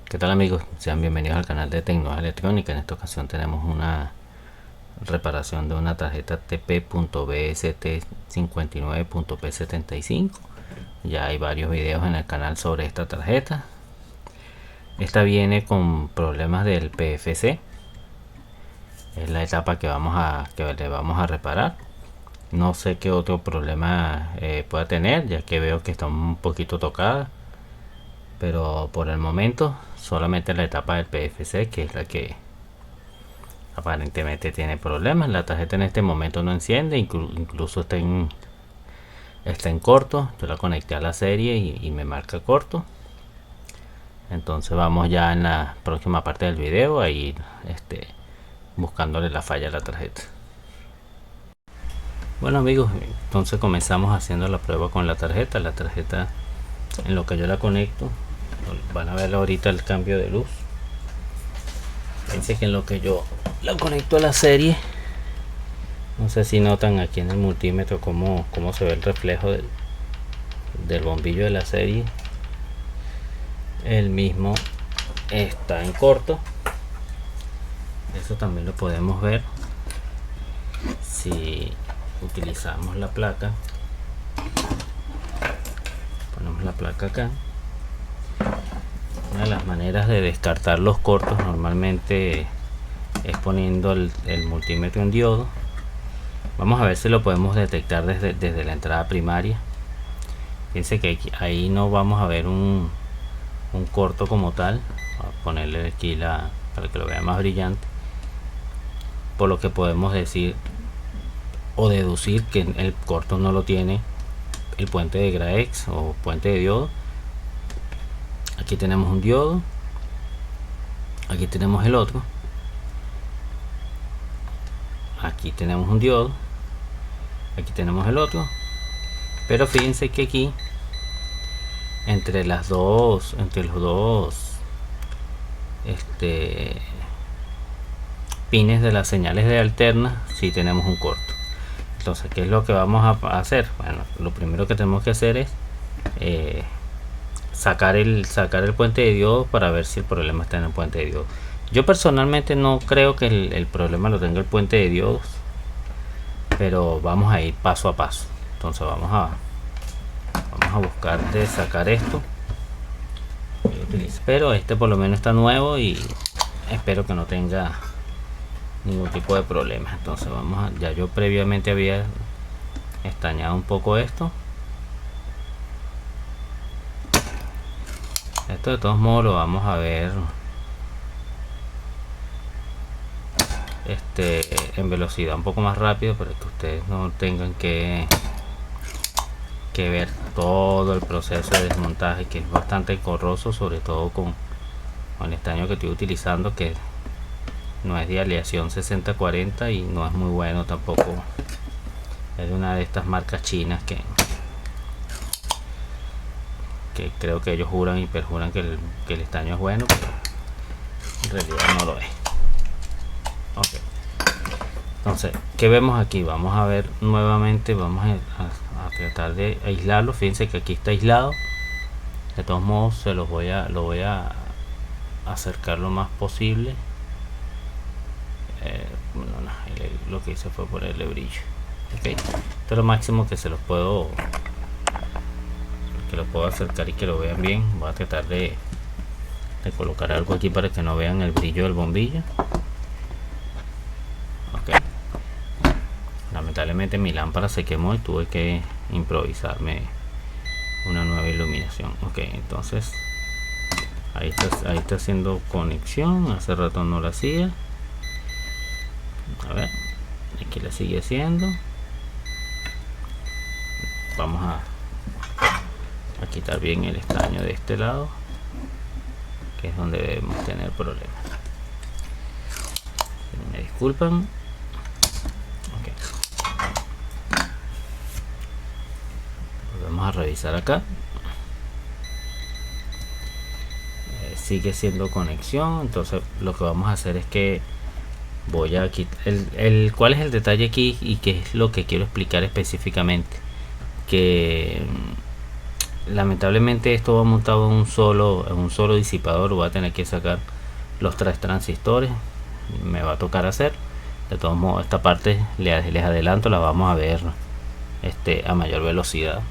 ¿Qué tal amigos? Sean bienvenidos al canal de Tecnología Electrónica. En esta ocasión tenemos una reparación de una tarjeta TP.BST59.P75. Ya hay varios videos en el canal sobre esta tarjeta. Esta viene con problemas del PFC. Es la etapa que le vamos a reparar. No sé qué otro problema pueda tener, ya que veo que está un poquito tocada. Pero por el momento solamente la etapa del PFC, que es la que aparentemente tiene problemas. La tarjeta en este momento no enciende, incluso está en corto. Yo la conecté a la serie y me marca corto. Entonces vamos ya en la próxima parte del video a ir buscándole la falla a la tarjeta. Bueno amigos, entonces comenzamos haciendo la prueba con la tarjeta. La tarjeta, en lo que yo la conecto, van a ver ahorita el cambio de luz. Fíjense que en lo que yo la conecto a la serie, no sé si notan aquí en el multímetro cómo se ve el reflejo del bombillo de la serie. El mismo está en corto. Eso también lo podemos ver si utilizamos la placa. Ponemos la placa acá. Una de las maneras de descartar los cortos normalmente es poniendo el multímetro en diodo. Vamos a ver si lo podemos detectar desde la entrada primaria. Fíjense que ahí no vamos a ver un corto como tal. Voy a ponerle aquí para que lo vea más brillante. Por lo que podemos decir o deducir que el corto no lo tiene el puente de Graex o puente de diodo. Aquí tenemos un diodo, aquí tenemos el otro, aquí tenemos un diodo, aquí tenemos el otro, pero fíjense que aquí entre los dos pines de las señales de alterna sí tenemos un corto. Entonces, ¿qué es lo que vamos a hacer? Bueno, lo primero que tenemos que hacer es sacar el puente de diodo para ver si el problema está en el puente de diodo. Yo personalmente no creo que el problema lo tenga el puente de diodos, pero vamos a ir paso a paso. Entonces vamos a buscar de sacar esto. Pero este por lo menos está nuevo y espero que no tenga ningún tipo de problema. Entonces ya yo previamente había estañado un poco esto. Esto de todos modos lo vamos a ver en velocidad un poco más rápido para que ustedes no tengan que ver todo el proceso de desmontaje, que es bastante engorroso, sobre todo con el estaño que estoy utilizando, que no es de aleación 6040 y no es muy bueno tampoco. Es de una de estas marcas chinas que creo que ellos juran y perjuran que el estaño es bueno, pero en realidad no lo es. Okay. Entonces, ¿qué vemos aquí? Vamos a ver nuevamente, vamos a tratar de aislarlo. Fíjense que aquí está aislado. De todos modos lo voy a acercar lo más posible. Bueno, no, lo que hice fue ponerle brillo. Okay. Esto es lo máximo que lo puedo acercar y que lo vean bien. Voy a tratar de colocar algo aquí para que no vean el brillo del bombillo. Okay. Lamentablemente mi lámpara se quemó y tuve que improvisarme una nueva iluminación. Ok, entonces ahí está haciendo conexión. Hace rato no la hacía. A ver, aquí la sigue haciendo. Vamos a quitar bien el estaño de este lado, que es donde debemos tener problemas. Me disculpan. Okay. Vamos a revisar acá. Sigue siendo conexión. Entonces lo que vamos a hacer es que voy a quitar ¿cuál es el detalle aquí y qué es lo que quiero explicar específicamente? Que lamentablemente esto va montado en un solo disipador. Voy a tener que sacar los 3 transistores, me va a tocar hacer. De todos modos, esta parte les adelanto, la vamos a ver a mayor velocidad.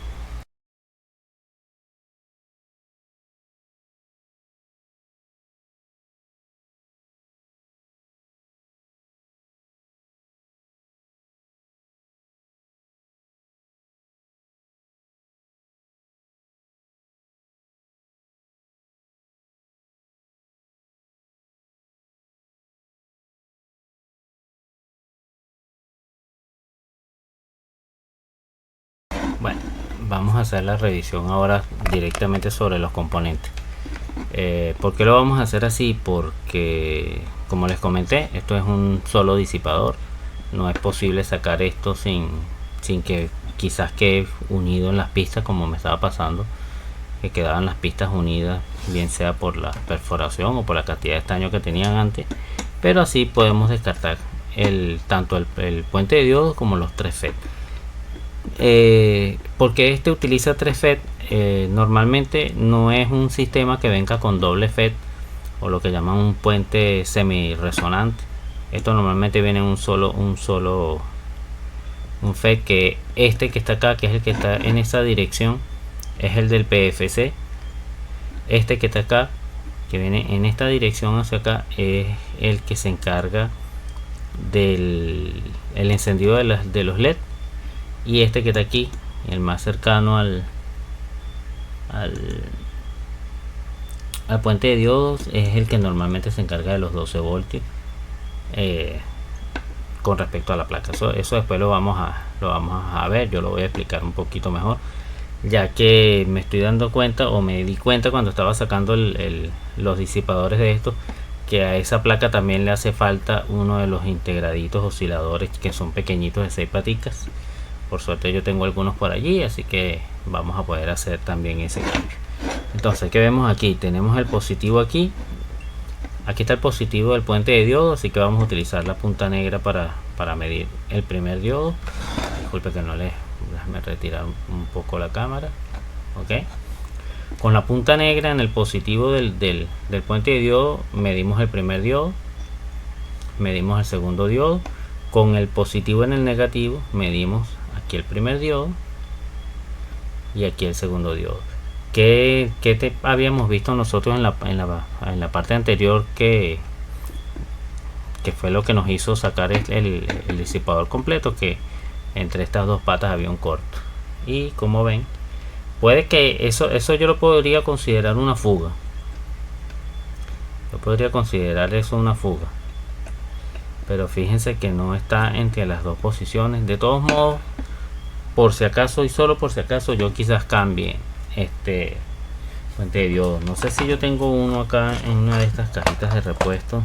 Bueno, vamos a hacer la revisión ahora directamente sobre los componentes. ¿Por qué lo vamos a hacer así? Porque, como les comenté, esto es un solo disipador. No es posible sacar esto sin que quizás quede unido en las pistas, como me estaba pasando, que quedaban las pistas unidas, bien sea por la perforación o por la cantidad de estaño que tenían antes. Pero así podemos descartar tanto el puente de diodos como los 3 FET. Porque este utiliza 3 FET. Normalmente no es un sistema que venga con doble FET o lo que llaman un puente semi resonante. Esto normalmente viene un FET, que que está acá, que es el que está en esa dirección, es el del PFC. Este que está acá, que viene en esta dirección hacia acá, es el que se encarga del encendido de los LED. Y este que está aquí, el más cercano al puente de diodos, es el que normalmente se encarga de los 12 voltios con respecto a la placa. Eso después lo vamos a ver. Yo lo voy a explicar un poquito mejor, ya que me estoy dando cuenta, o me di cuenta cuando estaba sacando los disipadores de esto, que a esa placa también le hace falta uno de los integraditos osciladores, que son pequeñitos, de 6 paticas. Por suerte yo tengo algunos por allí, así que vamos a poder hacer también ese cambio. Entonces, ¿qué vemos aquí? Tenemos el positivo aquí. Aquí está el positivo del puente de diodo, así que vamos a utilizar la punta negra para medir el primer diodo. Disculpe que no déjame retirar un poco la cámara. Ok. Con la punta negra en el positivo del puente de diodo medimos el primer diodo, medimos el segundo diodo. Con el positivo en el negativo medimos aquí el primer diodo y aquí el segundo diodo. ¿Qué habíamos visto nosotros en la parte anterior, que fue lo que nos hizo sacar el disipador completo? Que entre estas dos patas había un corto, y como ven, puede que eso yo lo podría considerar una fuga. Yo podría considerar eso una fuga, pero fíjense que no está entre las dos posiciones. De todos modos, por si acaso y solo por si acaso, yo quizás cambie este puente de diodo. No sé si yo tengo uno acá en una de estas cajitas de repuesto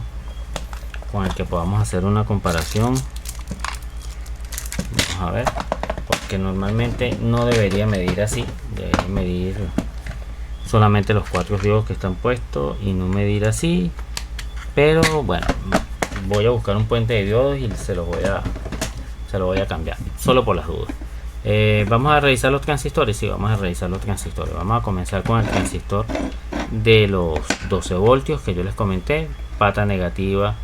con el que podamos hacer una comparación. Vamos a ver, porque normalmente no debería medir así, debería medir solamente los 4 diodos que están puestos y no medir así. Pero bueno, voy a buscar un puente de diodos y se lo voy a cambiar, solo por las dudas. Vamos a revisar los transistores. Sí, vamos a revisar los transistores. Vamos a comenzar con el transistor de los 12 voltios que yo les comenté. Pata negativa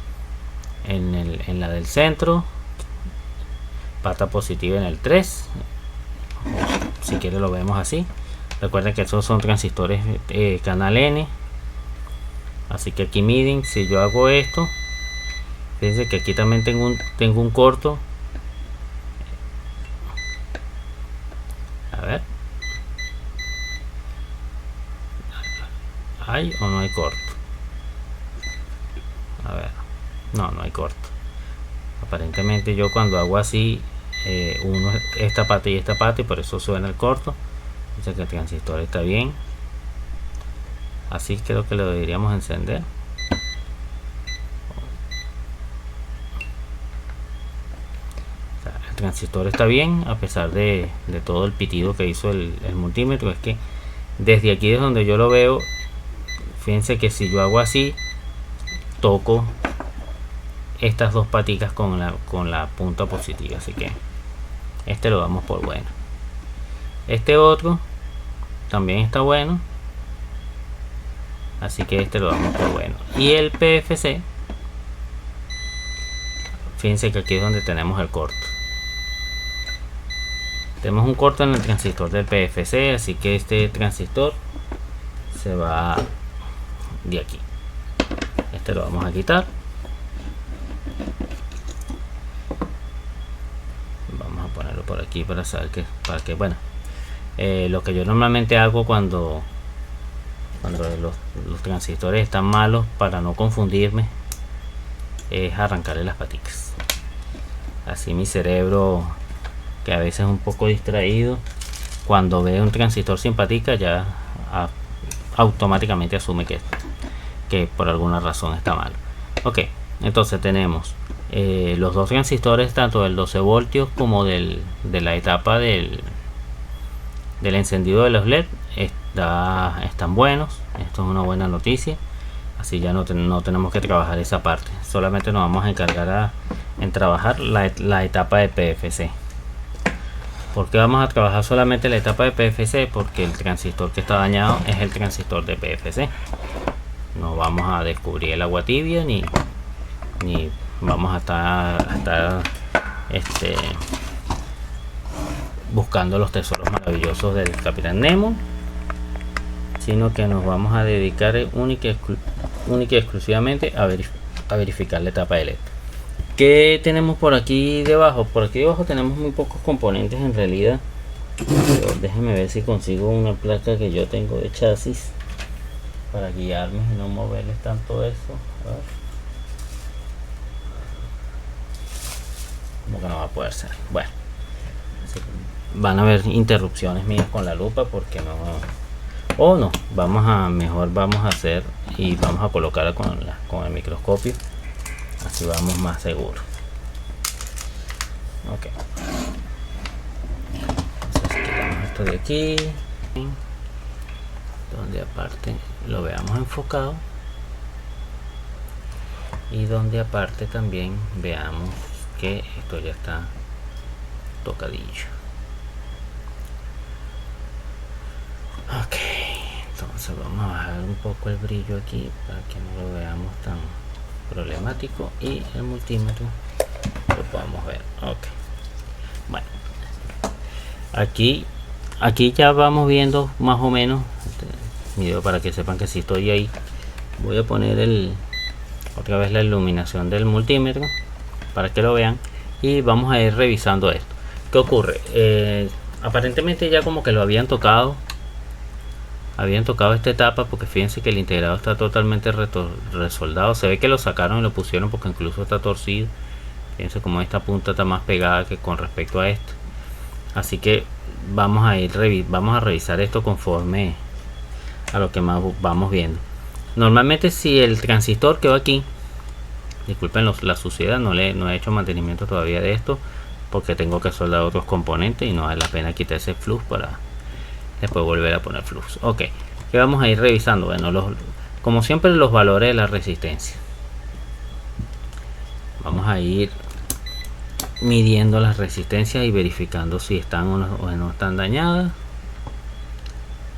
en la del centro, pata positiva en el 3. Si quiere lo vemos así. Recuerden que estos son transistores canal N, así que aquí miden. Si yo hago esto, fíjense que aquí también tengo un corto. A ver, ¿hay o no hay corto? A ver, no hay corto. Aparentemente yo cuando hago así, uno esta parte y esta parte, y por eso suena el corto. Dice que el transistor está bien. Así creo que lo deberíamos encender. El transistor está bien, a pesar de todo el pitido que hizo el multímetro. Es que desde aquí es donde yo lo veo. Fíjense que si yo hago así, toco estas dos paticas con la punta positiva, así que este lo damos por bueno. Este otro también está bueno, así que este lo damos por bueno. Y el PFC, fíjense que aquí es donde tenemos el corto. Tenemos un corto en el transistor del PFC, así que este transistor se va de aquí. Este lo vamos a quitar. Vamos a ponerlo por aquí para saber que, bueno, lo que yo normalmente hago cuando los transistores están malos, para no confundirme, es arrancarle las paticas. Así mi cerebro, que a veces es un poco distraído, cuando ve un transistor sin patica ya automáticamente asume que por alguna razón está malo. Ok, entonces tenemos los dos transistores, tanto del 12 voltios como de la etapa del encendido de los LED, están buenos. Esto es una buena noticia, así ya no tenemos que trabajar esa parte, solamente nos vamos a encargar en trabajar la etapa de PFC. ¿Por qué vamos a trabajar solamente la etapa de PFC? Porque el transistor que está dañado es el transistor de PFC. No vamos a descubrir el agua tibia ni vamos a estar buscando los tesoros maravillosos del Capitán Nemo, sino que nos vamos a dedicar única y exclusivamente a verificar la etapa de LED. ¿Qué tenemos por aquí debajo? Por aquí debajo tenemos muy pocos componentes en realidad. Pero déjenme ver si consigo una placa que yo tengo de chasis para guiarme y no moverles tanto eso. A ver. Como que no va a poder ser. Bueno, van a haber interrupciones mías con la lupa porque no. O no, mejor vamos a hacer y vamos a colocar con el microscopio, así vamos más seguros. Ok, entonces quitamos esto de aquí, donde aparte lo veamos enfocado y donde aparte también veamos que esto ya está tocadillo. Ok, entonces vamos a bajar un poco el brillo aquí para que no lo veamos tan problemático y el multímetro lo podamos ver. Ok, bueno, aquí ya vamos viendo más o menos video para que sepan que si estoy ahí. Voy a poner otra vez la iluminación del multímetro para que lo vean y vamos a ir revisando esto. ¿Qué ocurre? Aparentemente ya como que lo habían tocado esta etapa, porque fíjense que el integrado está totalmente resoldado. Se ve que lo sacaron y lo pusieron porque incluso está torcido. Fíjense como esta punta está más pegada que con respecto a esto. Así que vamos a revisar esto conforme a lo que más vamos viendo. Normalmente si el transistor quedó aquí, disculpen la suciedad, no he hecho mantenimiento todavía de esto porque tengo que soldar otros componentes y no vale la pena quitar ese flux para después volver a poner flux. Ok, que vamos a ir revisando, bueno, como siempre, los valores de la resistencia. Vamos a ir midiendo las resistencias y verificando si están o no están dañadas.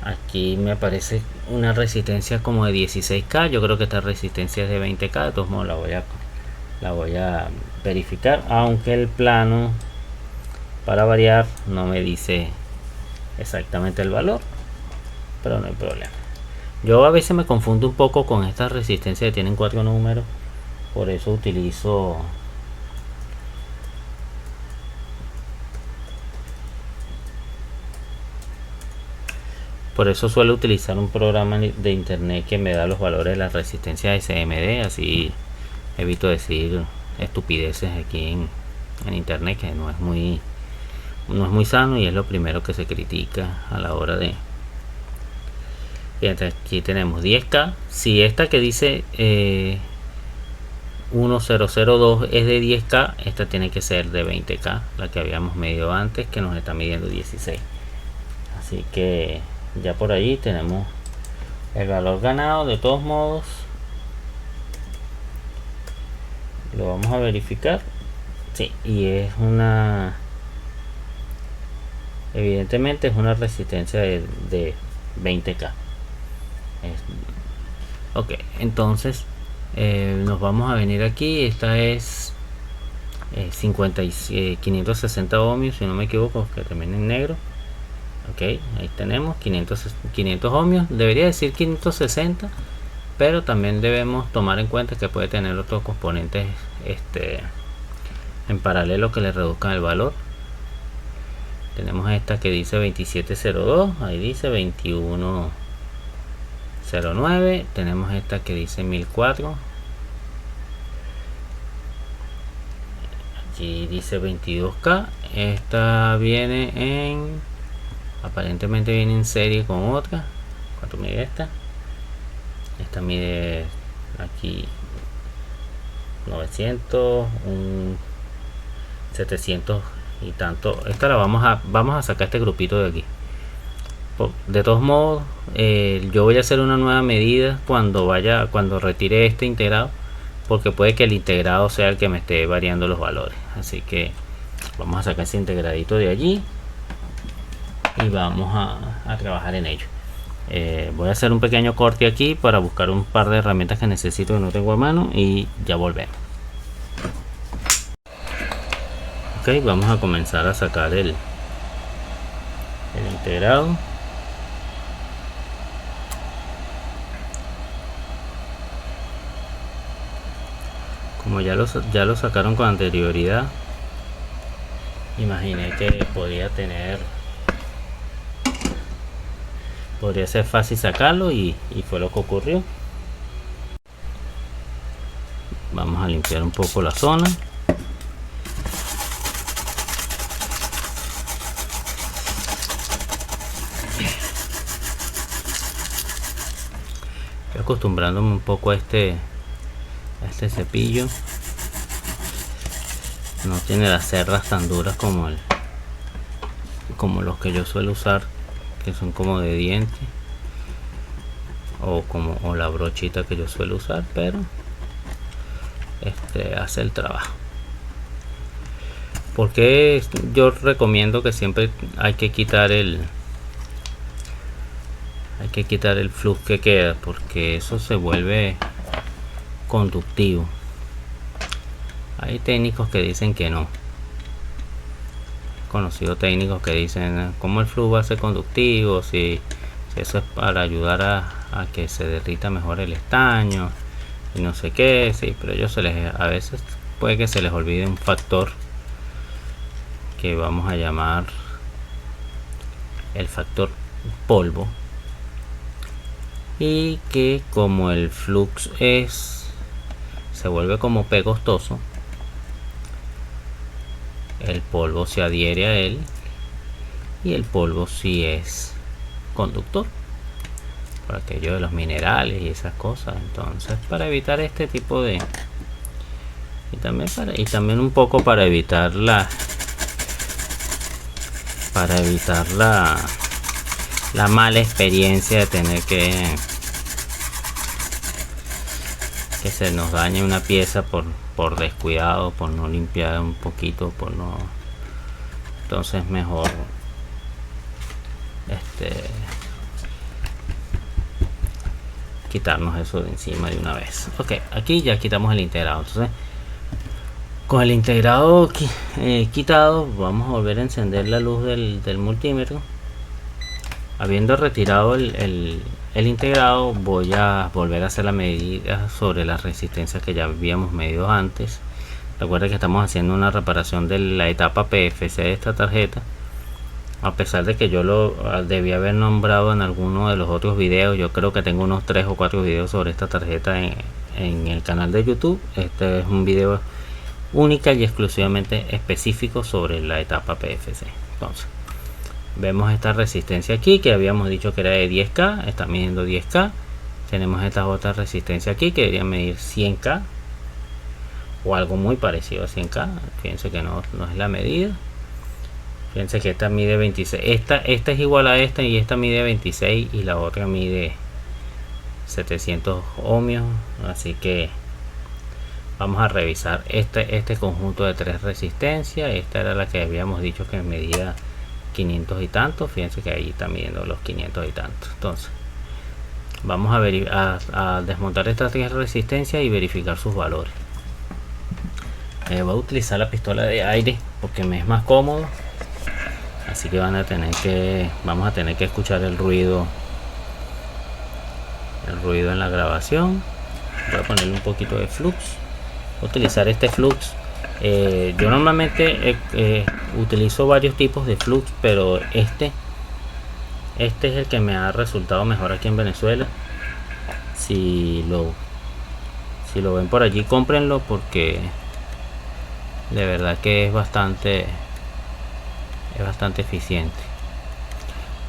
Aquí me aparece una resistencia como de 16K. Yo creo que esta resistencia es de 20K. De todos modos la voy a verificar, aunque el plano, para variar, no me dice exactamente el valor, pero no hay problema. Yo a veces me confundo un poco con estas resistencias que tienen 4 números, por eso utilizo suelo utilizar un programa de internet que me da los valores de la resistencia de SMD, así evito decir estupideces aquí en internet, que no es muy sano y es lo primero que se critica a la hora de. Fíjate, aquí tenemos 10K. Si esta que dice 1002 es de 10K, esta tiene que ser de 20K, la que habíamos medido antes, que nos está midiendo 16. Así que ya por ahí tenemos el valor ganado. De todos modos, lo vamos a verificar. Sí, y es evidentemente es una resistencia de 20K. Ok, entonces nos vamos a venir aquí. Esta es 560 ohmios, si no me equivoco, que termina en negro. Ok, ahí tenemos 500 ohmios. Debería decir 560, pero también debemos tomar en cuenta que puede tener otros componentes en paralelo que le reduzcan el valor. Tenemos esta que dice 2702, ahí dice 2109. Tenemos esta que dice 1004, aquí dice 22K. Esta viene en, aparentemente viene en serie con otra. ¿Cuánto mide esta? Esta mide aquí 900, un 700 y tanto. Esta la vamos a sacar este grupito de aquí. De todos modos, yo voy a hacer una nueva medida cuando retire este integrado, porque puede que el integrado sea el que me esté variando los valores. Así que vamos a sacar ese integradito de allí y vamos a trabajar en ello. Voy a hacer un pequeño corte aquí para buscar un par de herramientas que necesito que no tengo a mano y ya volvemos. Ok, vamos a comenzar a sacar el integrado. Como ya lo sacaron con anterioridad, imaginé que podría ser fácil sacarlo y fue lo que ocurrió. Vamos a limpiar un poco la zona. Estoy acostumbrándome un poco a este cepillo. No tiene las cerdas tan duras como los que yo suelo usar, que son como de diente, o la brochita que yo suelo usar, pero hace el trabajo. Porque yo recomiendo que siempre hay que quitar el flux que queda, porque eso se vuelve conductivo. Hay técnicos que dicen que no. He conocido técnicos que dicen cómo el flux va a ser conductivo, si eso es para ayudar a que se derrita mejor el estaño y no sé qué. Sí, pero a veces puede que se les olvide un factor que vamos a llamar el factor polvo, y que como el flux se vuelve como pegostoso, el polvo se adhiere a él, y el polvo sí es conductor por aquello de los minerales y esas cosas. Entonces, para evitar este tipo de y también un poco para evitar la mala experiencia de tener que se nos dañe una pieza por descuidado, por no limpiar un poquito, entonces mejor quitarnos eso de encima de una vez. Ok, aquí ya quitamos el integrado. Entonces, con el integrado quitado, vamos a volver a encender la luz del multímetro. Habiendo retirado el integrado, voy a volver a hacer la medida sobre las resistencias que ya habíamos medido antes. Recuerda que estamos haciendo una reparación de la etapa PFC de esta tarjeta. A pesar de que yo lo debía haber nombrado en alguno de los otros videos, yo creo que tengo unos 3 o 4 videos sobre esta tarjeta en el canal de YouTube. Este es un video única y exclusivamente específico sobre la etapa PFC. Entonces, vemos esta resistencia aquí que habíamos dicho que era de 10K, está midiendo 10K. Tenemos esta otra resistencia aquí que debería medir 100K o algo muy parecido a 100K. Fíjense que no es la medida. Fíjense que esta mide 26. Esta es igual a esta, y esta mide 26 y la otra mide 700 ohmios. Así que vamos a revisar este conjunto de 3 resistencias. Esta era la que habíamos dicho que medía 500 y tantos. Fíjense que ahí está midiendo los 500 y tantos. Entonces vamos a desmontar esta resistencia y verificar sus valores. Voy a utilizar la pistola de aire porque me es más cómodo, así que vamos a tener que escuchar el ruido en la grabación. Voy a ponerle un poquito de flux. Voy a utilizar este flux. Yo normalmente utilizo varios tipos de flux, pero este es el que me ha resultado mejor aquí en Venezuela. Si lo ven por allí, cómprenlo porque de verdad que es bastante eficiente.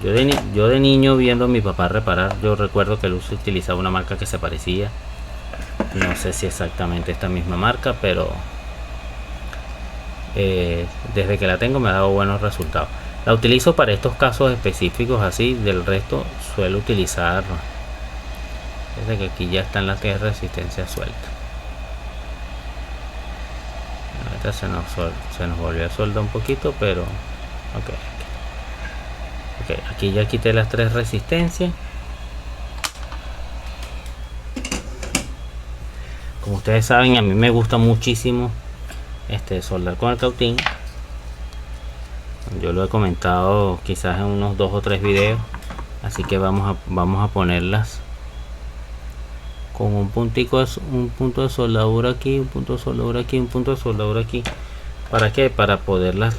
Yo de niño viendo a mi papá reparar, yo recuerdo que él utilizaba una marca que se parecía, no sé si exactamente esta misma marca, pero desde que la tengo me ha dado buenos resultados. La utilizo para estos casos específicos así. Del resto suelo utilizar, desde que aquí ya están las de resistencia suelta. Ahorita se nos volvió a soldar un poquito, pero ok, aquí ya quité las 3 resistencias. Como ustedes saben, a mí me gusta muchísimo soldar con el cautín. Yo lo he comentado quizás en unos 2 o 3 videos, así que vamos a ponerlas con un punto de soldadura aquí, un punto de soldadura aquí, un punto de soldadura aquí. ¿Para qué? Para poderlas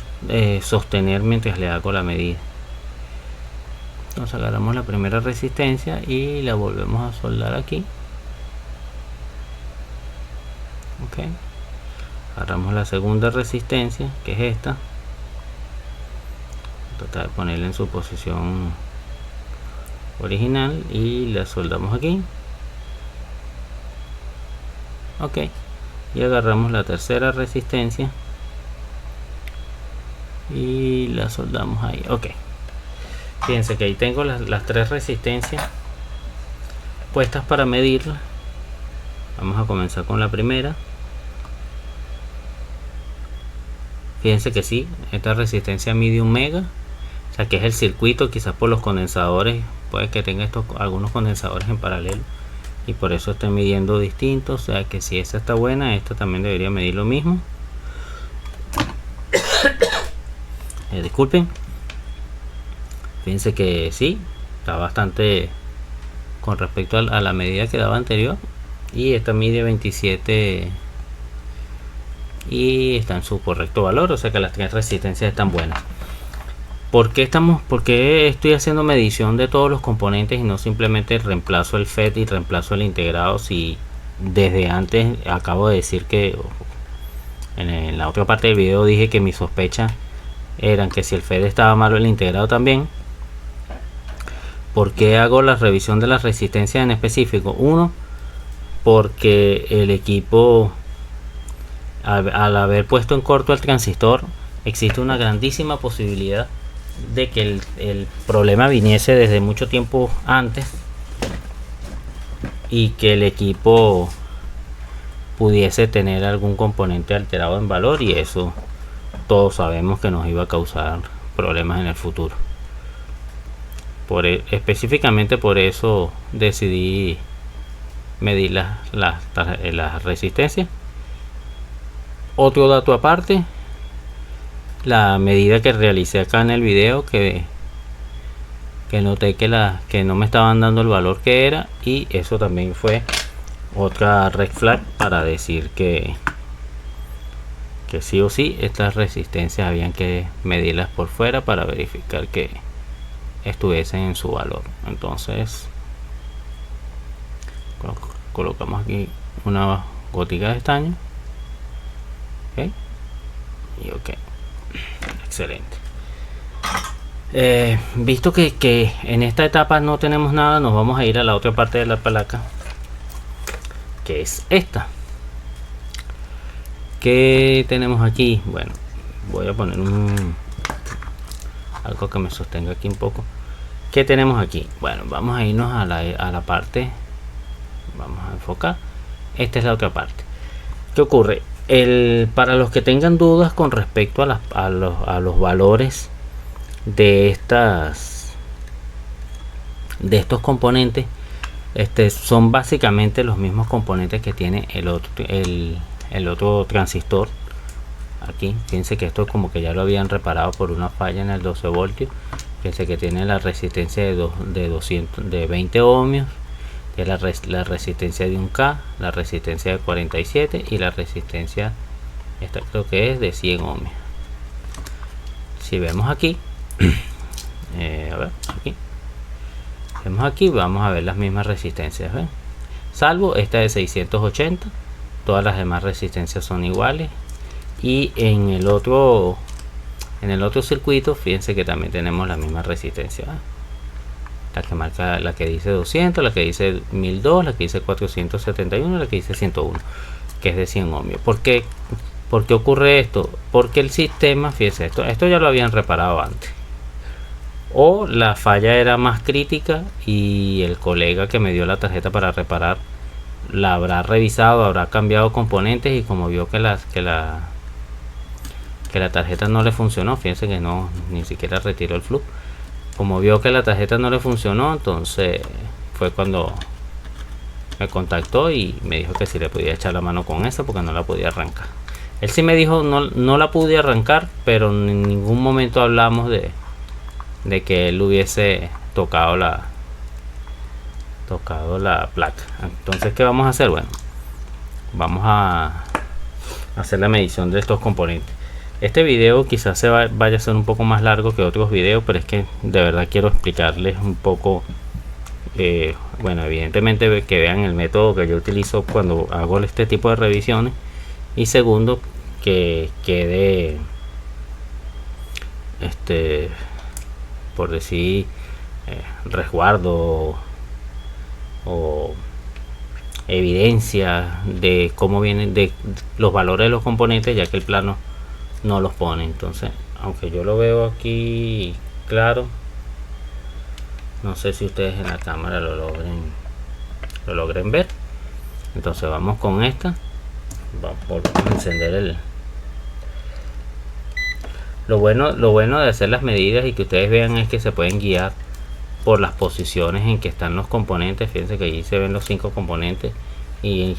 sostener mientras le hago la medida. Entonces agarramos la primera resistencia y la volvemos a soldar aquí. Ok, agarramos la segunda resistencia, que es esta. Tratar de ponerla en su posición original y la soldamos aquí. Ok, y agarramos la tercera resistencia y la soldamos ahí. Ok, fíjense que ahí tengo las 3 resistencias puestas para medirla. Vamos a comenzar con la primera. Fíjense que sí, esta resistencia mide 1 mega, o sea que es el circuito. Quizás por los condensadores, puede que tenga algunos condensadores en paralelo y por eso estoy midiendo distinto. O sea que si esa está buena, esta también debería medir lo mismo. Disculpen. Fíjense que sí, está bastante con respecto a la medida que daba anterior, y esta mide 27 y está en su correcto valor, o sea que las 3 resistencias están buenas. ¿Por qué estoy haciendo medición de todos los componentes y no simplemente reemplazo el FET y reemplazo el integrado? Si desde antes acabo de decir que en la otra parte del video dije que mis sospechas eran que si el FET estaba malo, el integrado también. ¿Por qué hago la revisión de las resistencias en específico? Uno, porque el equipo, al haber puesto en corto el transistor, existe una grandísima posibilidad de que el problema viniese desde mucho tiempo antes y que el equipo pudiese tener algún componente alterado en valor, y eso todos sabemos que nos iba a causar problemas en el futuro. Específicamente por eso decidí medir las resistencias. Otro dato aparte, la medida que realicé acá en el video, que noté que no me estaban dando el valor que era, y eso también fue otra red flag para decir que sí o sí estas resistencias habían que medirlas por fuera para verificar que estuviesen en su valor. Entonces colocamos aquí una gotica de estaño. Okay. Y ok, excelente. Visto que en esta etapa no tenemos nada, nos vamos a ir a la otra parte de la placa, que es esta. ¿Qué tenemos aquí? Bueno, voy a poner algo que me sostenga aquí un poco. ¿Qué tenemos aquí? Bueno, vamos a irnos a la parte, vamos a enfocar. Esta es la otra parte. ¿Qué ocurre? Para los que tengan dudas con respecto a los valores de estos componentes son básicamente los mismos componentes que tiene el otro transistor. Aquí fíjense que esto como que ya lo habían reparado por una falla en el 12 voltios. Fíjense que tiene la resistencia de 20 ohmios, tiene la resistencia de 1K, la resistencia de 47 y la resistencia, esta creo que es de 100 ohmios. Si vemos aquí a ver, aquí vemos aquí, vamos a ver las mismas resistencias, ¿ven? Salvo esta de 680, todas las demás resistencias son iguales. Y en el otro circuito, fíjense que también tenemos la misma resistencia, ¿eh? La que marca, la que dice 200, la que dice 1002, la que dice 471, la que dice 101, que es de 100 ohmios. ¿Por qué ocurre esto? Porque el sistema, fíjense, esto ya lo habían reparado antes, o la falla era más crítica y el colega que me dio la tarjeta para reparar la habrá revisado, habrá cambiado componentes, y como vio que la tarjeta no le funcionó, fíjense que no, ni siquiera retiró el flujo. Como vio que la tarjeta no le funcionó, entonces fue cuando me contactó y me dijo que si le podía echar la mano con esa porque no la podía arrancar. Él sí me dijo no la pude arrancar, pero en ningún momento hablamos de que él hubiese tocado la placa. Entonces, ¿qué vamos a hacer? Bueno, vamos a hacer la medición de estos componentes. Este video quizás vaya a ser un poco más largo que otros videos, pero es que de verdad quiero explicarles un poco. Bueno, evidentemente que vean el método que yo utilizo cuando hago este tipo de revisiones, y segundo, que quede por decir resguardo o evidencia de cómo vienen de los valores de los componentes, ya que el plano no los pone. Entonces, aunque yo lo veo aquí claro, no sé si ustedes en la cámara lo logren ver. Entonces vamos con esta, vamos a encender lo bueno de hacer las medidas y que ustedes vean es que se pueden guiar por las posiciones en que están los componentes. Fíjense que allí se ven los 5 componentes y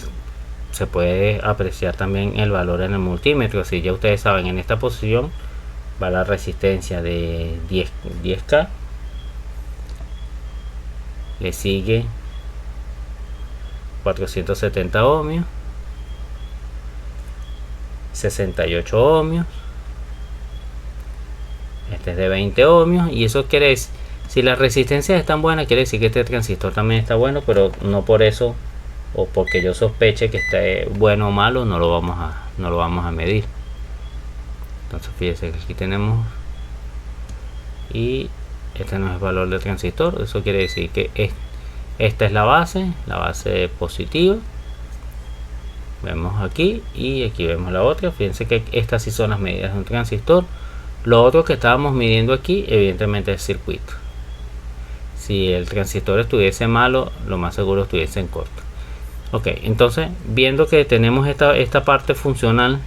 se puede apreciar también el valor en el multímetro. Así ya ustedes saben, en esta posición va la resistencia de 10K, le sigue 470 ohmios, 68 ohmios, este es de 20 ohmios, y eso quiere decir, si las resistencias están buenas, quiere decir que este transistor también está bueno, pero no por eso o porque yo sospeche que esté bueno o malo no lo vamos a medir. Entonces fíjense que aquí tenemos, y este no es el valor del transistor. Eso quiere decir que esta es la base positiva, vemos aquí, y aquí vemos la otra. Fíjense que estas sí son las medidas de un transistor. Lo otro que estábamos midiendo aquí evidentemente es circuito. Si el transistor estuviese malo, lo más seguro estuviese en corto. Ok, entonces viendo que tenemos esta parte funcional,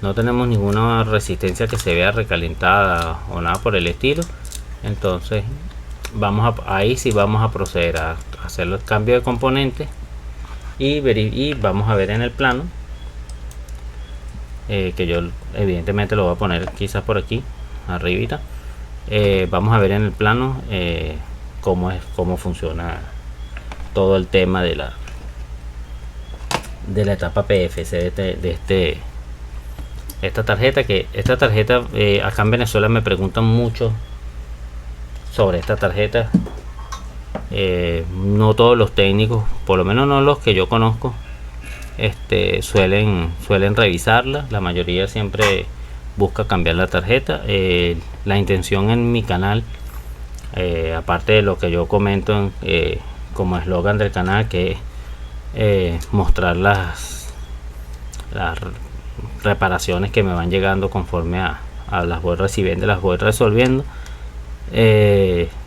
no tenemos ninguna resistencia que se vea recalentada o nada por el estilo, entonces ahí sí vamos a proceder a hacer el cambio de componentes y vamos a ver en el plano, que yo evidentemente lo voy a poner quizás por aquí arribita. Vamos a ver en el plano cómo funciona todo el tema de la etapa PFC de esta tarjeta. Acá en Venezuela me preguntan mucho sobre esta tarjeta. No todos los técnicos, por lo menos no los que yo conozco, suelen revisarla. La mayoría siempre busca cambiar la tarjeta. La intención en mi canal, aparte de lo que yo comento como eslogan del canal, que es mostrar las reparaciones que me van llegando conforme a las voy recibiendo, las voy resolviendo.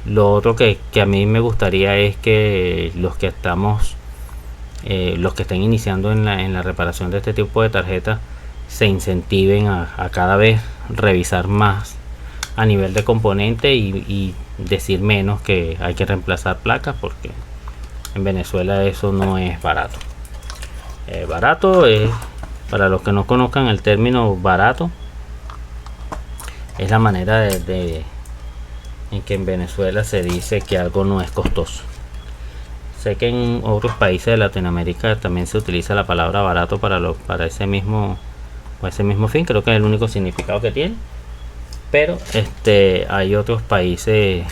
Lo otro que a mí me gustaría es que los que estén iniciando en la reparación de este tipo de tarjetas se incentiven a cada vez revisar más a nivel de componente y decir menos que hay que reemplazar placas, porque en Venezuela eso no es barato. Barato es, para los que no conozcan el término barato, es la manera en que en Venezuela se dice que algo no es costoso. Sé que en otros países de Latinoamérica también se utiliza la palabra barato para ese mismo fin, creo que es el único significado que tiene. Pero hay otros países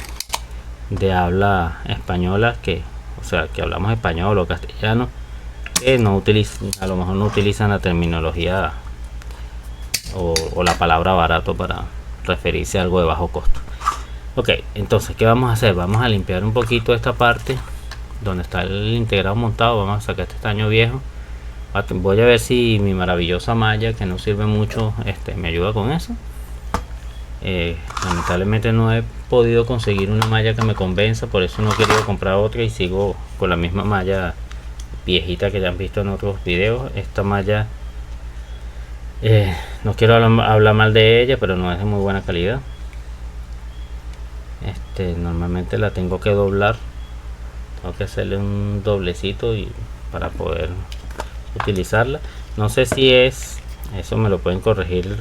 de habla española que hablamos español o castellano, que no utilizan, a lo mejor no utilizan la terminología o la palabra barato para referirse a algo de bajo costo. Ok, entonces ¿qué vamos a hacer? Vamos a limpiar un poquito esta parte donde está el integrado montado. Vamos a sacar este estaño viejo. Voy a ver si mi maravillosa malla, que no sirve mucho, me ayuda con eso. Lamentablemente no he podido conseguir una malla que me convenza, por eso no he querido comprar otra y sigo con la misma malla viejita que ya han visto en otros videos. Esta malla, no quiero hablar mal de ella, pero no es de muy buena calidad. Normalmente la tengo que doblar, tengo que hacerle un doblecito para poder utilizarla. No sé si eso me lo pueden corregir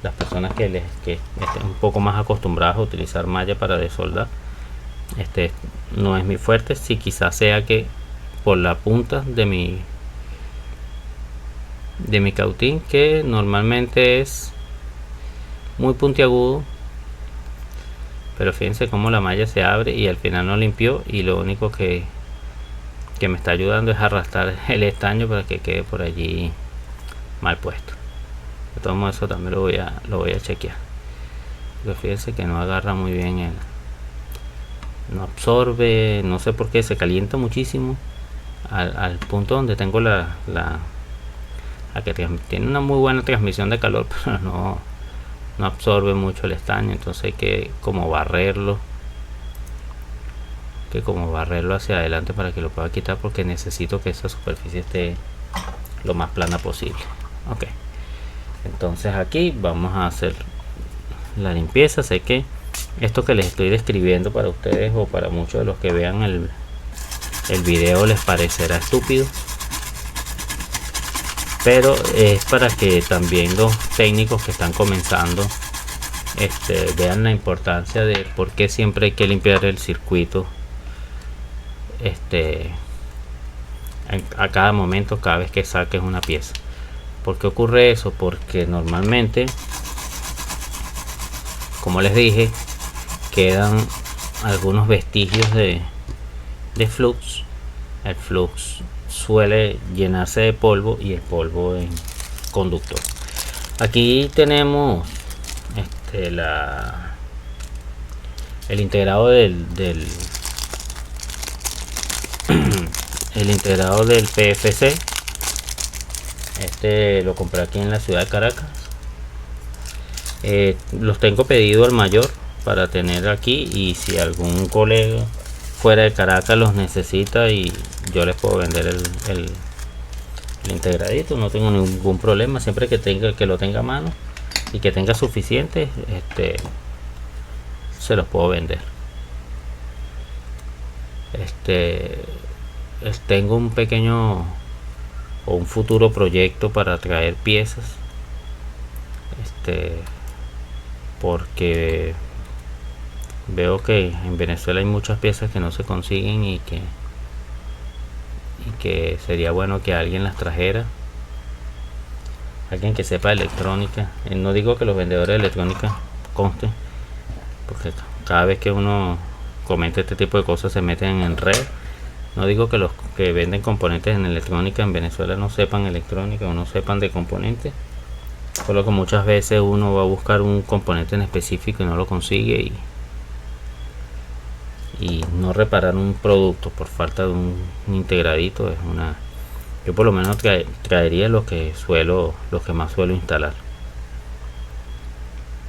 las personas que estén un poco más acostumbradas a utilizar malla para desoldar. No es mi fuerte. Si quizás sea que por la punta de mi cautín, que normalmente es muy puntiagudo, pero fíjense cómo la malla se abre y al final no limpió, y lo único que me está ayudando es arrastrar el estaño para que quede por allí mal puesto. De todo modo, eso también lo voy a chequear, pero fíjense que no agarra muy bien, no absorbe, no sé por qué, se calienta muchísimo al punto donde tengo la que tiene una muy buena transmisión de calor, pero no absorbe mucho el estaño. Entonces hay que como barrerlo hacia adelante para que lo pueda quitar, porque necesito que esa superficie esté lo más plana posible. Ok, entonces aquí vamos a hacer la limpieza. Sé que esto que les estoy describiendo para ustedes, o para muchos de los que vean el video, les parecerá estúpido, pero es para que también los técnicos que están comenzando vean la importancia de por qué siempre hay que limpiar el circuito a cada momento, cada vez que saques una pieza. ¿Por qué ocurre eso? Porque normalmente, como les dije, quedan algunos vestigios de flux. El flux suele llenarse de polvo, y el polvo es conductor. Aquí tenemos el integrado del el integrado del PFC. Lo compré aquí en la ciudad de Caracas. Los tengo pedido al mayor para tener aquí, y si algún colega fuera de Caracas los necesita, y yo les puedo vender el integradito, no tengo ningún problema, siempre que lo tenga a mano y que tenga suficiente, se los puedo vender. Tengo un pequeño o un futuro proyecto para traer piezas, porque veo que en Venezuela hay muchas piezas que no se consiguen, y que sería bueno que alguien las trajera, alguien que sepa electrónica. No digo que los vendedores de electrónica consten, porque cada vez que uno comenta este tipo de cosas se meten en red. No digo que los que venden componentes en electrónica en Venezuela no sepan electrónica o no sepan de componentes, solo que muchas veces uno va a buscar un componente en específico y no lo consigue, y no reparar un producto por falta de un integradito es una... Yo por lo menos traería los que más suelo instalar,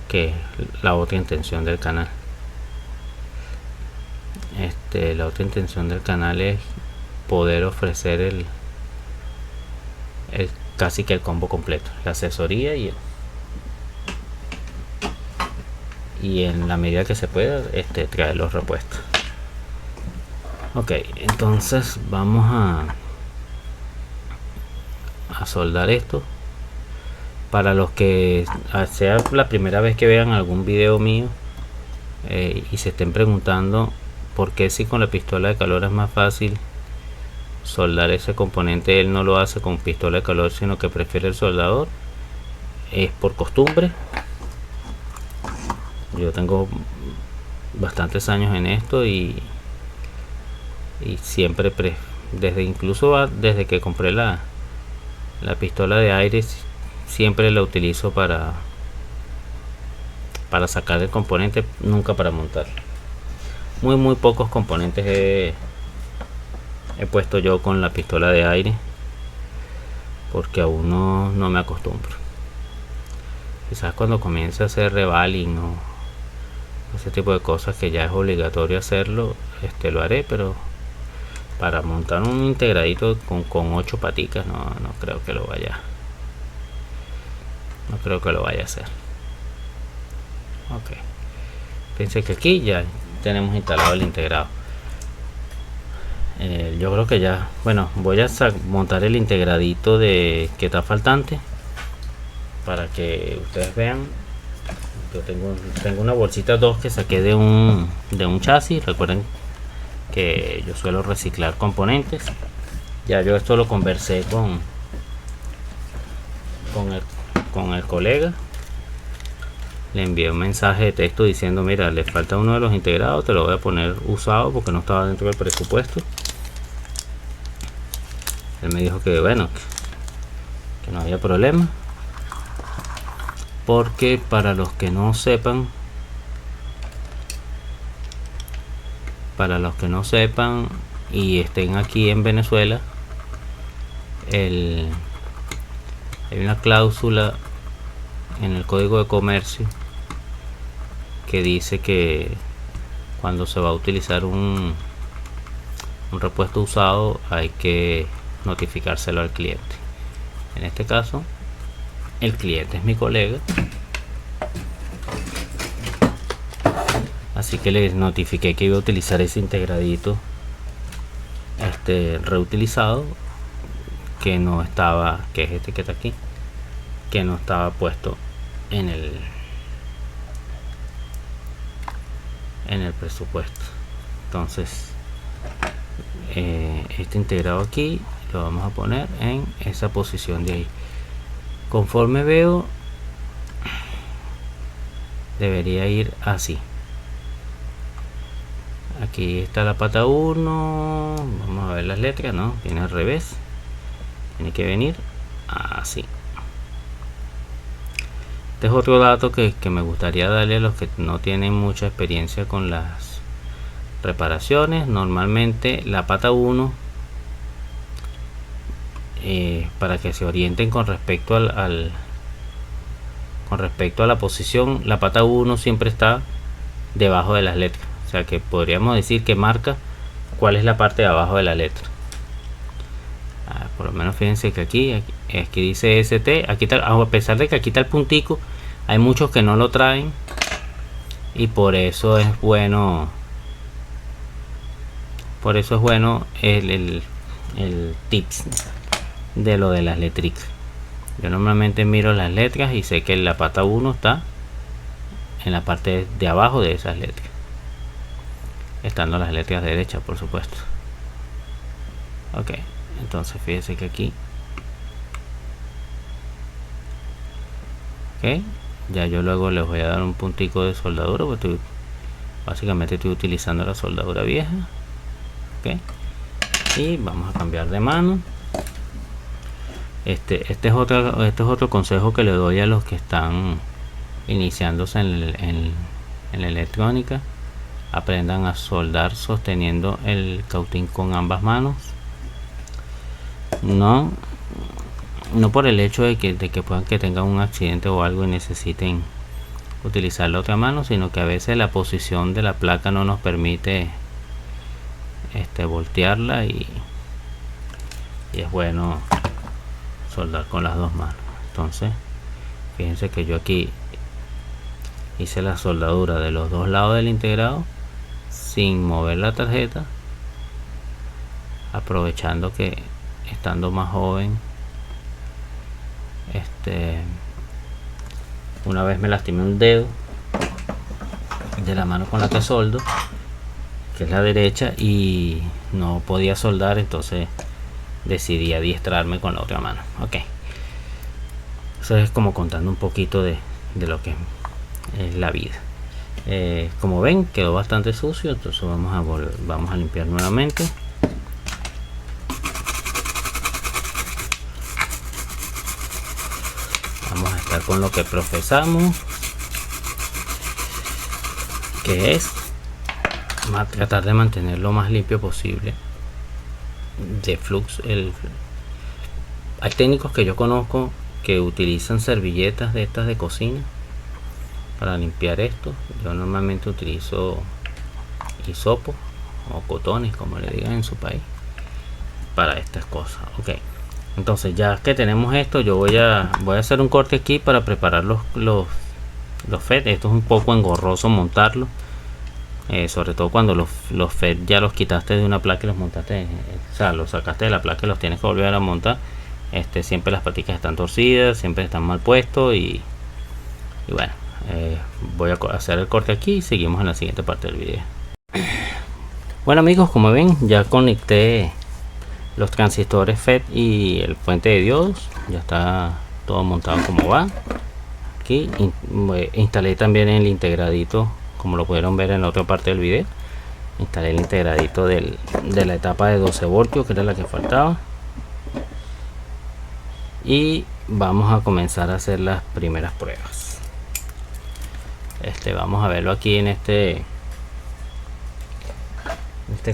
que es la otra intención del canal. La otra intención del canal es poder ofrecer el casi que el combo completo, la asesoría y y en la medida que se pueda traer los repuestos. Ok, entonces vamos a soldar esto. Para los que sea la primera vez que vean algún video mío y se estén preguntando por qué si con la pistola de calor es más fácil soldar ese componente, él no lo hace con pistola de calor sino que prefiere el soldador, es por costumbre. Yo tengo bastantes años en esto y siempre desde que compré la pistola de aire siempre la utilizo para sacar el componente, nunca para montar. Muy pocos componentes he puesto yo con la pistola de aire porque aún no me acostumbro. Quizás cuando comience a hacer revaling o ese tipo de cosas que ya es obligatorio hacerlo, lo haré, pero para montar un integradito con 8 paticas no creo que lo vaya a hacer. Ok, fíjense que aquí ya tenemos instalado el integrado. Yo creo que ya, bueno, voy a montar el integradito que está faltante para que ustedes vean. Yo tengo una bolsita 2 que saqué de un chasis. Recuerden que yo suelo reciclar componentes. Ya yo esto lo conversé con el colega. Le envié un mensaje de texto diciendo: mira, le falta uno de los integrados, te lo voy a poner usado porque no estaba dentro del presupuesto. Él me dijo que bueno, que no había problema, porque para los que no sepan y estén aquí en Venezuela, hay una cláusula en el Código de Comercio que dice que cuando se va a utilizar un repuesto usado hay que notificárselo al cliente. En este caso el cliente es mi colega, así que les notifiqué que iba a utilizar ese integradito reutilizado, que no estaba, que es este que está aquí, que no estaba puesto en el presupuesto. Entonces este integrado aquí lo vamos a poner en esa posición de ahí. Conforme veo, debería ir así. Aquí está la pata 1. Vamos a ver las letras, no, viene al revés, tiene que venir así. Este es otro dato que me gustaría darle a los que no tienen mucha experiencia con las reparaciones. Normalmente la pata 1, para que se orienten con respecto con respecto a la posición, la pata 1 siempre está debajo de las letras, o sea que podríamos decir que marca cuál es la parte de abajo de la letra. Por lo menos fíjense que aquí dice ST, aquí está, a pesar de que aquí está el puntico, hay muchos que no lo traen y por eso es bueno el tips de lo de las letricas. Yo normalmente miro las letras y sé que la pata 1 está en la parte de abajo de esas letras, estando las letras derechas, por supuesto. Ok, entonces fíjense que aquí, ok, ya yo luego les voy a dar un puntico de soldadura, porque básicamente estoy utilizando la soldadura vieja. Ok, y vamos a cambiar de mano. Este es otro consejo que le doy a los que están iniciándose en la electrónica. Aprendan a soldar sosteniendo el cautín con ambas manos. No por el hecho de que puedan que tengan un accidente o algo y necesiten utilizar la otra mano, sino que a veces la posición de la placa no nos permite voltearla y es bueno soldar con las dos manos. Entonces fíjense que yo aquí hice la soldadura de los dos lados del integrado sin mover la tarjeta, aprovechando que estando más joven, una vez me lastimé un dedo de la mano con la que soldo, que es la derecha, y no podía soldar, entonces decidí adiestrarme con la otra mano. Ok, eso es como contando un poquito de lo que es la vida. Como ven, quedó bastante sucio, entonces vamos a limpiar nuevamente. Vamos a estar con lo que profesamos, que es tratar de mantener lo más limpio posible de flux. Hay técnicos que yo conozco que utilizan servilletas de estas de cocina para limpiar esto. Yo normalmente utilizo hisopo o cotones, como le digan en su país, para estas cosas. Ok, entonces ya que tenemos esto, yo voy a hacer un corte aquí para preparar los FET. Esto es un poco engorroso montarlo, sobre todo cuando los FET ya los quitaste de una placa y los montaste, o sea, los sacaste de la placa y los tienes que volver a montar. Siempre las paticas están torcidas, siempre están mal puestos y bueno, voy a hacer el corte aquí y seguimos en la siguiente parte del video. Bueno amigos, como ven, ya conecté los transistores FET y el puente de diodos. Ya está todo montado como va. Aquí instalé también el integradito, como lo pudieron ver en la otra parte del video. Instalé el integradito de la etapa de 12 voltios, que era la que faltaba. Y vamos a comenzar a hacer las primeras pruebas. Vamos a verlo aquí en este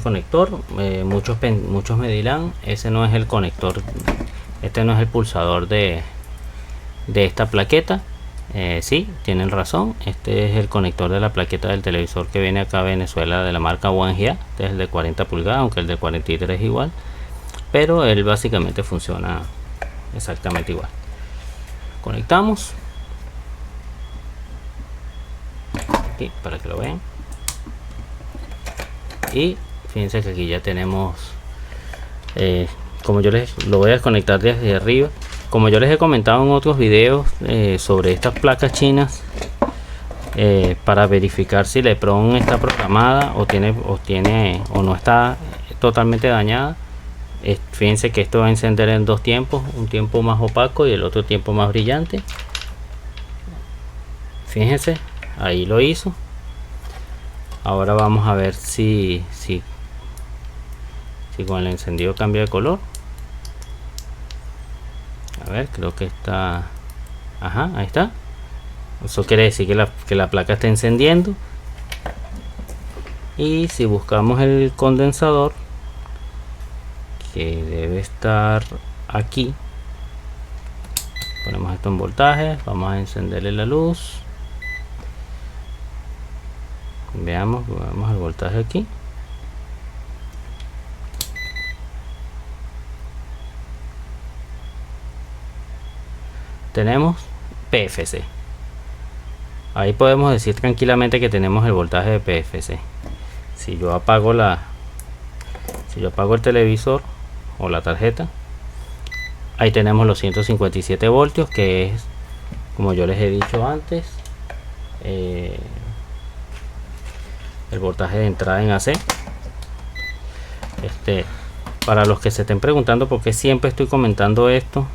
conector. Muchos me dirán, ese no es el conector, este no es el pulsador de esta plaqueta. Sí, tienen razón, este es el conector de la plaqueta del televisor que viene acá a Venezuela, de la marca OneGia. Este es el de 40 pulgadas, aunque el de 43 es igual, pero él básicamente funciona exactamente igual. Conectamos aquí para que lo vean, y fíjense que aquí ya tenemos, como yo lo voy a desconectar desde arriba. Como yo les he comentado en otros videos sobre estas placas chinas, para verificar si la EEPROM está programada o no está totalmente dañada. Fíjense que esto va a encender en dos tiempos, un tiempo más opaco y el otro tiempo más brillante. Fíjense, ahí lo hizo. Ahora vamos a ver si con el encendido cambia de color. A ver, creo que está. Ajá, ahí está. Eso quiere decir que la placa está encendiendo. Y si buscamos el condensador, que debe estar aquí, ponemos esto en voltaje, vamos a encenderle la luz. Veamos el voltaje aquí. Tenemos PFC. Ahí podemos decir tranquilamente que tenemos el voltaje de PFC. Si yo apago el televisor o la tarjeta, ahí tenemos los 157 voltios, que es, como yo les he dicho antes, el voltaje de entrada en AC. Para los que se estén preguntando por qué siempre estoy comentando esto,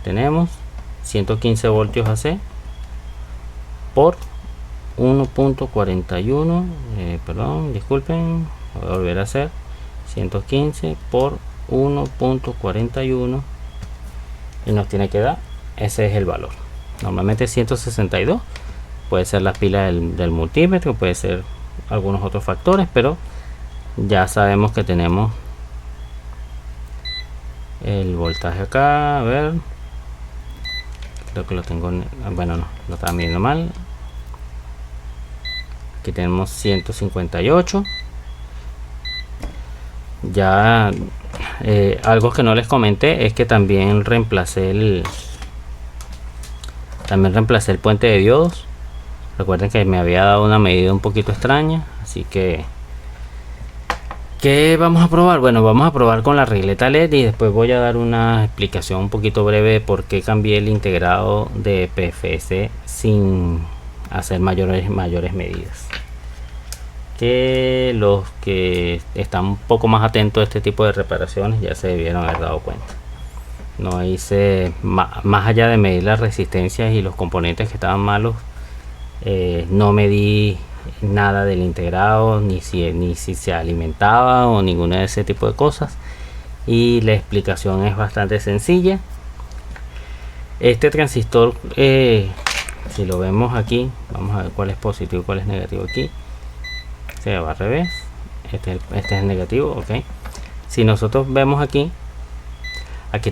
tenemos 115 voltios AC por 1.41, perdón, disculpen, voy a volver a hacer 115 por 1.41 y nos tiene que dar, ese es el valor. Normalmente 162, puede ser la pila del multímetro, puede ser algunos otros factores, pero ya sabemos que tenemos el voltaje acá. A ver, creo que lo tengo, bueno, no, lo estaba midiendo mal. Aquí tenemos 158. Ya algo que no les comenté es que también reemplacé También reemplacé el puente de diodos. Recuerden que me había dado una medida un poquito extraña, así que ¿qué vamos a probar? Bueno, vamos a probar con la regleta LED y después voy a dar una explicación un poquito breve de por qué cambié el integrado de PFC sin hacer mayores medidas. Que los que están un poco más atentos a este tipo de reparaciones ya se debieron haber dado cuenta. No hice más allá de medir las resistencias y los componentes que estaban malos, no medí nada del integrado, ni si se alimentaba o ninguna de ese tipo de cosas, y la explicación es bastante sencilla. Este transistor, si lo vemos aquí, vamos a ver cuál es positivo y cuál es negativo. Aquí se va al revés, este es el negativo. Ok, si nosotros vemos aquí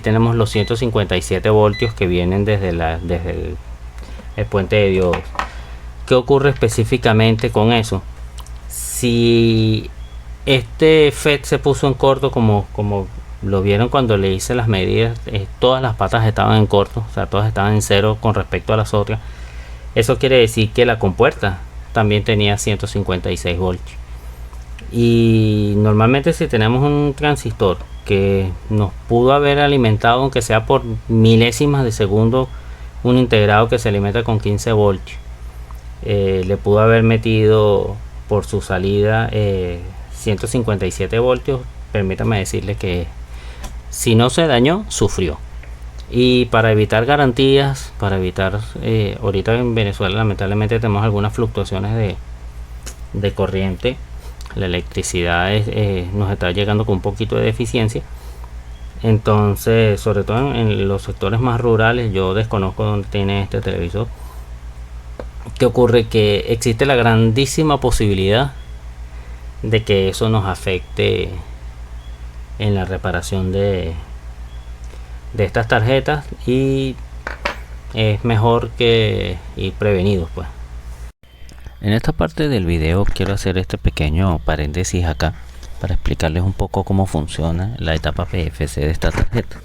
tenemos los 157 voltios que vienen desde el puente de diodos. ¿Qué ocurre específicamente con eso? Si este FET se puso en corto, como lo vieron cuando le hice las medidas, todas las patas estaban en corto, o sea, todas estaban en cero con respecto a las otras. Eso quiere decir que la compuerta también tenía 156 voltios. Y normalmente si tenemos un transistor que nos pudo haber alimentado, aunque sea por milésimas de segundo, un integrado que se alimenta con 15 voltios, le pudo haber metido por su salida 157 voltios. Permítame decirle que si no se dañó, sufrió. Y para evitar garantías, ahorita en Venezuela lamentablemente tenemos algunas fluctuaciones de corriente. La electricidad nos está llegando con un poquito de deficiencia. Entonces, sobre todo en los sectores más rurales, yo desconozco dónde tiene este televisor. ¿Qué ocurre? Que existe la grandísima posibilidad de que eso nos afecte en la reparación de estas tarjetas, y es mejor que ir prevenidos, pues. En esta parte del video quiero hacer este pequeño paréntesis acá para explicarles un poco cómo funciona la etapa PFC de esta tarjeta.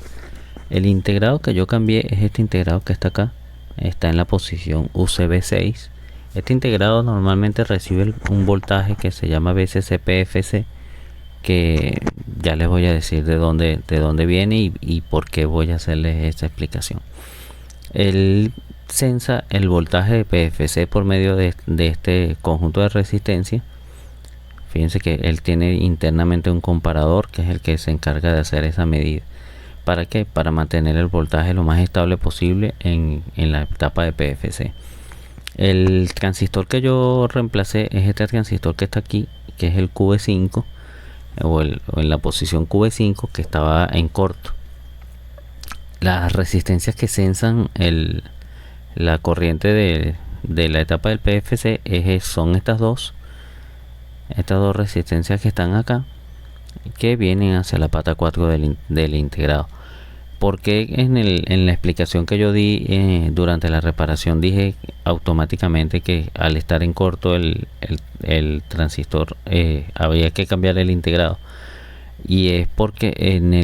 El integrado que yo cambié es este integrado que está acá, está en la posición UCB6. Este integrado normalmente recibe un voltaje que se llama VCC PFC, que ya les voy a decir de dónde viene y por qué voy a hacerles esta explicación. Él sensa el voltaje de PFC por medio de este conjunto de resistencia. Fíjense que él tiene internamente un comparador que es el que se encarga de hacer esa medida. ¿Para qué? Para mantener el voltaje lo más estable posible en la etapa de PFC. El transistor que yo reemplacé es este transistor que está aquí, que es el QV5 o en la posición QV5, que estaba en corto. Las resistencias que sensan la corriente de la etapa del PFC son estas dos resistencias que están acá, que vienen hacia la pata 4 del integrado. Porque en la explicación que yo di durante la reparación dije automáticamente que al estar en corto el transistor había que cambiar el integrado, y es porque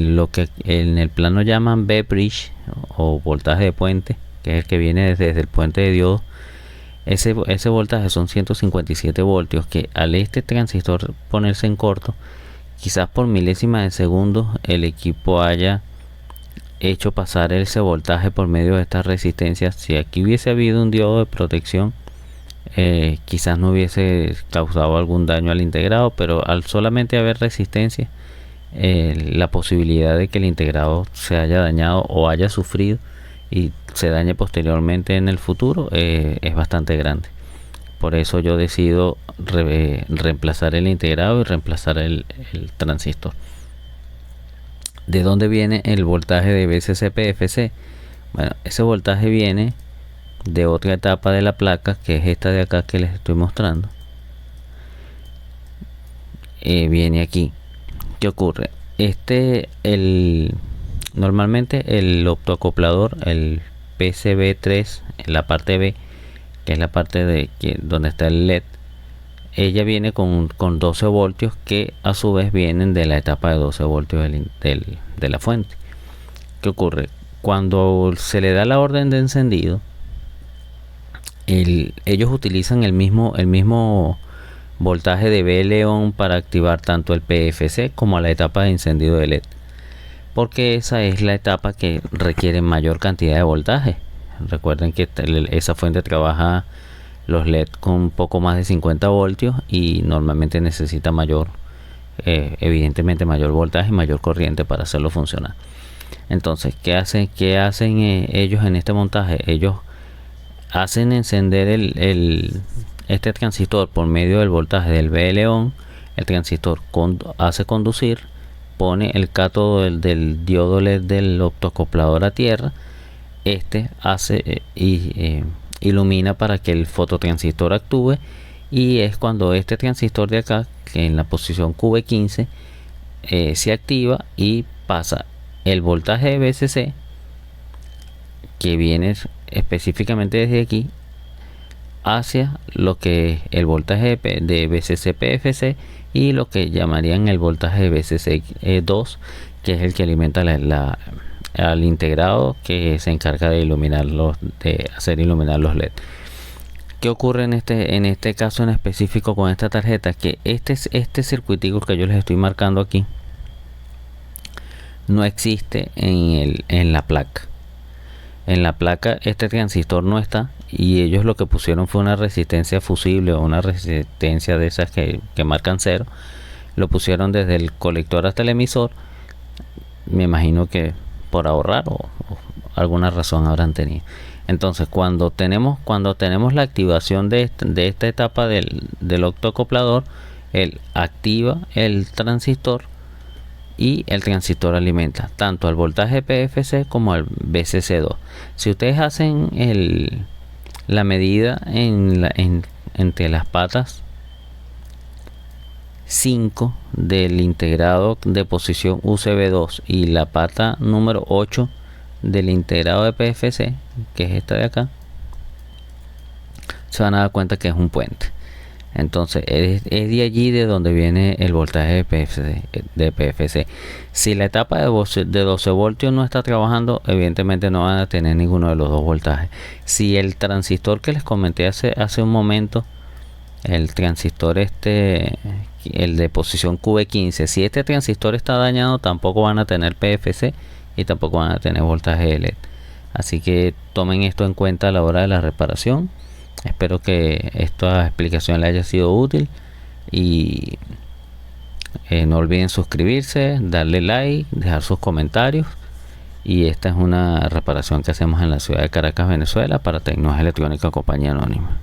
lo que en el plano llaman B-bridge o voltaje de puente, que es el que viene desde el puente de diodo, ese voltaje son 157 voltios, que al este transistor ponerse en corto, quizás por milésima de segundo el equipo haya hecho pasar ese voltaje por medio de estas resistencias. Si aquí hubiese habido un diodo de protección, quizás no hubiese causado algún daño al integrado, pero al solamente haber resistencia, la posibilidad de que el integrado se haya dañado o haya sufrido y se dañe posteriormente en el futuro es bastante grande. Por eso yo decido reemplazar el integrado y reemplazar el transistor. ¿De dónde viene el voltaje de VCC PFC? Bueno, ese voltaje viene de otra etapa de la placa, que es esta de acá que les estoy mostrando. Viene aquí. ¿Qué ocurre? Normalmente el optoacoplador, el PCB3, en la parte B, que es la parte donde está el LED, ella viene con 12 voltios, que a su vez vienen de la etapa de 12 voltios de la fuente. ¿Qué ocurre? Cuando se le da la orden de encendido, ellos utilizan el mismo voltaje de BL-ON para activar tanto el PFC como la etapa de encendido de LED, porque esa es la etapa que requiere mayor cantidad de voltaje. Recuerden que esa fuente trabaja los LED con un poco más de 50 voltios y normalmente necesita evidentemente mayor voltaje y mayor corriente para hacerlo funcionar. Entonces, ¿qué hacen ellos en este montaje? Ellos hacen encender este transistor por medio del voltaje del BL-ON. El transistor hace conducir, pone el cátodo del diodo LED del optoacoplador a tierra. Este hace ilumina para que el fototransistor actúe, y es cuando este transistor de acá, que en la posición QV15, se activa y pasa el voltaje de VCC, que viene específicamente desde aquí, hacia lo que es el voltaje de VCC PFC y lo que llamarían el voltaje de VCC 2, que es el que alimenta al integrado que se encarga de hacer iluminar los LED. ¿Qué ocurre en este caso en específico con esta tarjeta? Que este circuitico que yo les estoy marcando aquí no existe en la placa. En la placa este transistor no está, y ellos lo que pusieron fue una resistencia fusible o una resistencia de esas que marcan 0. Lo pusieron desde el colector hasta el emisor. Me imagino que por ahorrar o alguna razón habrán tenido. Entonces, cuando tenemos la activación de esta etapa del octoacoplador, él activa el transistor y el transistor alimenta tanto al voltaje PFC como al VCC2. Si ustedes hacen la medida entre las patas 5 del integrado de posición UCB2 y la pata número 8 del integrado de PFC, que es esta de acá, se van a dar cuenta que es un puente. Entonces es de allí de donde viene el voltaje de PFC. Si la etapa de 12 voltios no está trabajando, evidentemente no van a tener ninguno de los dos voltajes. Si el transistor que les comenté hace un momento, el transistor el de posición QV15, si este transistor está dañado, tampoco van a tener PFC y tampoco van a tener voltaje de LED. Así que tomen esto en cuenta a la hora de la reparación. Espero que esta explicación les haya sido útil, y no olviden suscribirse, darle like, dejar sus comentarios. Y esta es una reparación que hacemos en la ciudad de Caracas, Venezuela, para Tecnología Electrónica Compañía Anónima.